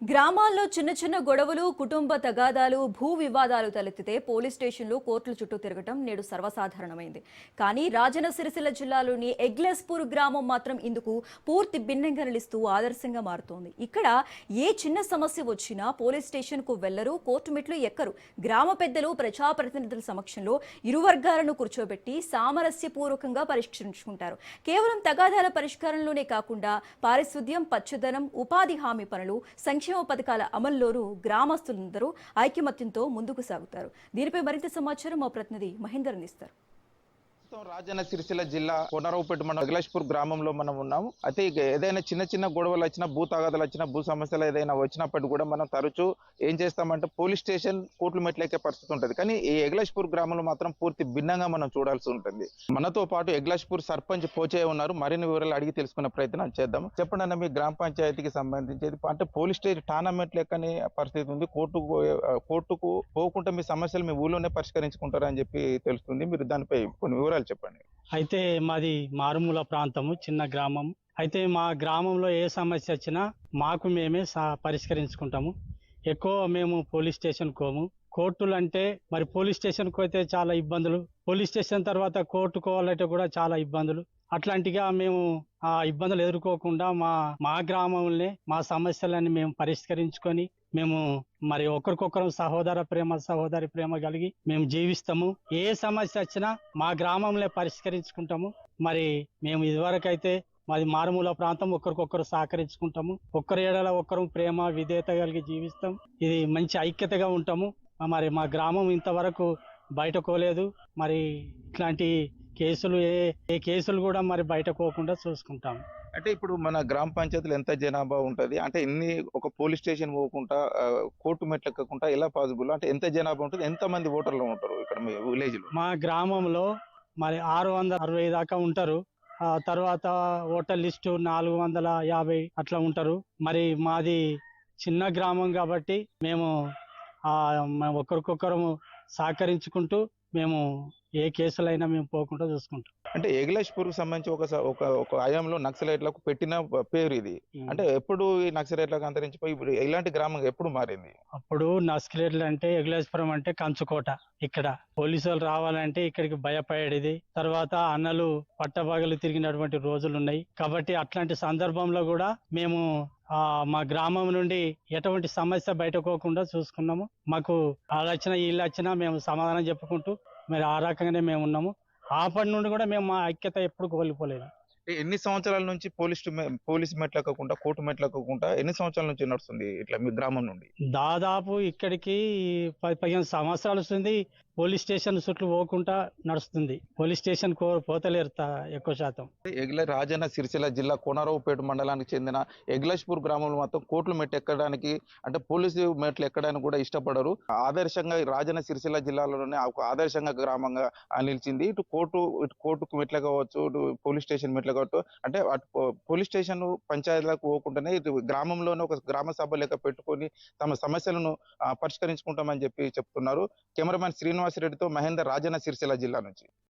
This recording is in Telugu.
గ్రామాల్లో చిన్న చిన్న గొడవలు, కుటుంబ తగాదాలు, భూ వివాదాలు తలెత్తితే పోలీస్ స్టేషన్లు, కోర్టుల చుట్టూ తిరగటం నేడు సర్వసాధారణమైంది. కానీ రాజన్న సిరిసిల్ల జిల్లాలోని ఎగ్లెస్పూర్ గ్రామం మాత్రం ఇందుకు పూర్తి భిన్నంగా నిలుస్తూ ఆదర్శంగా మారుతోంది. ఇక్కడ ఏ చిన్న సమస్య వచ్చినా పోలీస్ స్టేషన్కు వెళ్లరు, కోర్టు మెట్లు ఎక్కరు. గ్రామ పెద్దలు, ప్రజాప్రతినిధుల సమక్షంలో ఇరు వర్గాలను కూర్చోబెట్టి సామరస్యపూర్వకంగా పరిష్కరించుకుంటారు. కేవలం తగాదాల పరిష్కారంలోనే కాకుండా పారిశుద్ధ్యం, పచ్చదనం, ఉపాధి హామీ పనులు, సంక్షేమ పథకాల అమల్లోనూ గ్రామస్తులందరూ ఐకమత్యంతో ముందుకు సాగుతారు. దీనిపై మరింత సమాచారం మా ప్రతినిధి మహేందర్ అందిస్తారు. రాజన్న సిరిసిల్ల జిల్లా కోనరావుపేట మండలం ఎగ్లెస్పూర్ గ్రామంలో మనం ఉన్నాము. అయితే ఏదైనా చిన్న చిన్న గొడవలు వచ్చినా, భూ తగాదాలు వచ్చినా, భూ సమస్యలు ఏదైనా వచ్చినప్పటికీ కూడా మనం తరచూ ఏం చేస్తామంటే పోలీస్ స్టేషన్, కోర్టులు మెట్లెక్కే పరిస్థితి ఉంటుంది. కానీ ఈ ఎగ్లెస్పూర్ గ్రామంలో మాత్రం పూర్తి భిన్నంగా మనం చూడాల్సి ఉంటుంది. మనతో పాటు ఎగ్లెస్పూర్ సర్పంచ్ పోచయ్య ఉన్నారు. మరిన్ని వివరాలు అడిగి తెలుసుకునే ప్రయత్నం చేద్దాం. చెప్పండి అన్న, మీ గ్రామ పంచాయతీకి సంబంధించేది అంటే పోలీస్ స్టేషన్ టోర్నమెంట్ లెక్కనే పరిస్థితి ఉంది. కోర్టుకు పోకుండా మీ సమస్యలు మీ ఊళ్ళోనే పరిష్కరించుకుంటారని చెప్పి తెలుస్తుంది. మీరు దానిపై కొన్ని వివరాలు చెప్పండి. అయితే మాది మారుమూల ప్రాంతము, చిన్న గ్రామం. అయితే మా గ్రామంలో ఏ సమస్య వచ్చినా మాకు మేమే పరిష్కరించుకుంటాము. ఎక్కువ మేము పోలీస్ స్టేషన్ కోము. కోర్టులు అంటే మరి పోలీస్ స్టేషన్కి అయితే చాలా ఇబ్బందులు, పోలీస్ స్టేషన్ తర్వాత కోర్టుకోవాలంటే కూడా చాలా ఇబ్బందులు. అట్లాంటిగా మేము ఆ ఇబ్బందులు ఎదుర్కోకుండా మా గ్రామంలోనే మా సమస్యలన్నీ మేము పరిష్కరించుకొని మేము మరి ఒకరికొకరు సహోదరి ప్రేమ కలిగి మేము జీవిస్తాము. ఏ సమస్య వచ్చినా మా గ్రామంలో పరిష్కరించుకుంటాము. మరి మేము ఇదివరకైతే మాది మారుమూల ప్రాంతం, ఒకరికొకరు సహకరించుకుంటాము. ఒక్కరి ఏడల ఒక్కరు ప్రేమ విధేయత కలిగి జీవిస్తాం. ఇది మంచి ఐక్యతగా ఉంటాము. మరి మా గ్రామం ఇంతవరకు బయటకోలేదు. మరి ఇట్లాంటి కేసులు ఏ కేసులు కూడా మరి బయటకోకుండా చూసుకుంటాం. అంటే ఇప్పుడు మన గ్రామ పంచాయతీలో ఎంత జనాభా ఉంటది? అంటే ఒక పోలీస్ స్టేషన్ పోకుండా కోర్టు మెట్లు ఎక్కకుండా ఎలా పాసిబుల్? అంటే ఎంత జనాభా ఉంటుంది? ఎంత మంది ఓటర్లు ఉంటారు ఇక్కడ మీ విలేజ్ లో? మా గ్రామంలో మరి 660 దాకా ఉంటారు. ఆ తర్వాత ఓటర్ లిస్టు 450 అట్లా ఉంటారు. మరి మాది చిన్న గ్రామం కాబట్టి మేము ఒకరికొకరు సహకరించుకుంటూ మేము ఏ కేసులైనా మేము పోకుండా చూసుకుంటాం. అంటే ఎగ్లెస్పూర్ కు సంబంధించి ఒక హయాంలో నక్సలైట్లకు పెట్టిన పేరు ఇది. అంటే ఎప్పుడు ఈ నక్సలైట్లకు అంతరించిపోయి ఇప్పుడు ఇలాంటి గ్రామం ఎప్పుడు మారింది? అప్పుడు నక్సలైట్లు అంటే ఎగ్లేశ్వరం అంటే కంచుకోట. ఇక్కడ పోలీసులు రావాలంటే ఇక్కడికి భయపడేది. తర్వాత అన్నలు పట్టపగలు తిరిగినటువంటి రోజులు ఉన్నాయి. కాబట్టి అట్లాంటి సందర్భంలో కూడా మేము మా గ్రామం నుండి ఎటువంటి సమస్య బయటకోకుండా చూసుకున్నాము. మాకు వాళ్ళు వచ్చినా వీళ్ళు వచ్చినా మేము సమాధానం చెప్పుకుంటూ మరి ఆ రకంగానే మేము ఉన్నాము. అప్పటి నుండి కూడా మేము మా ఐక్యత ఎప్పుడు కోల్పోలేదు. ఎన్ని సంవత్సరాల నుంచి పోలీస్ మెట్లెక్కకుండా, కోర్టు మెట్లెక్కకుండా ఎన్ని సంవత్సరాల నుంచి నడుస్తుంది ఇట్లా మీ గ్రామం నుండి? దాదాపు ఇక్కడికి 15 సంవత్సరాలు వస్తుంది. పోలీస్ స్టేషన్ చుట్టూ పోకుండా నడుస్తుంది. పోలీస్ స్టేషన్ పోతలేరు ఎక్కువ శాతం. రాజన్న సిరిసిల్ల జిల్లా కోనరావుపేట మండలానికి చెందిన ఎగ్లెస్పూర్ గ్రామంలో మాత్రం కోర్టుల మెట్లు ఎక్కడానికి, అంటే పోలీసు మెట్లు ఎక్కడానికి కూడా ఇష్టపడరు. ఆదర్శంగా రాజన్న సిరిసిల్ల జిల్లాలోనే ఒక ఆదర్శంగా గ్రామంగా నిలిచింది. ఇటు కోర్టుకు మెట్లు కావచ్చు, ఇటు పోలీస్ స్టేషన్ మెట్లు కావచ్చు. అంటే అటు పోలీస్ స్టేషన్ పంచాయతీలకు పోకుండానే ఇటు గ్రామంలోనే ఒక గ్రామ సభ లెక్క పెట్టుకొని తమ సమస్యలను పరిష్కరించుకుంటామని చెప్పి చెప్తున్నారు. కెమెరామెన్ శ్రీనివాస్ రెడ్డితో మహేందర్, రాజన్న సిరిసిల్ల జిల్లా నుంచి.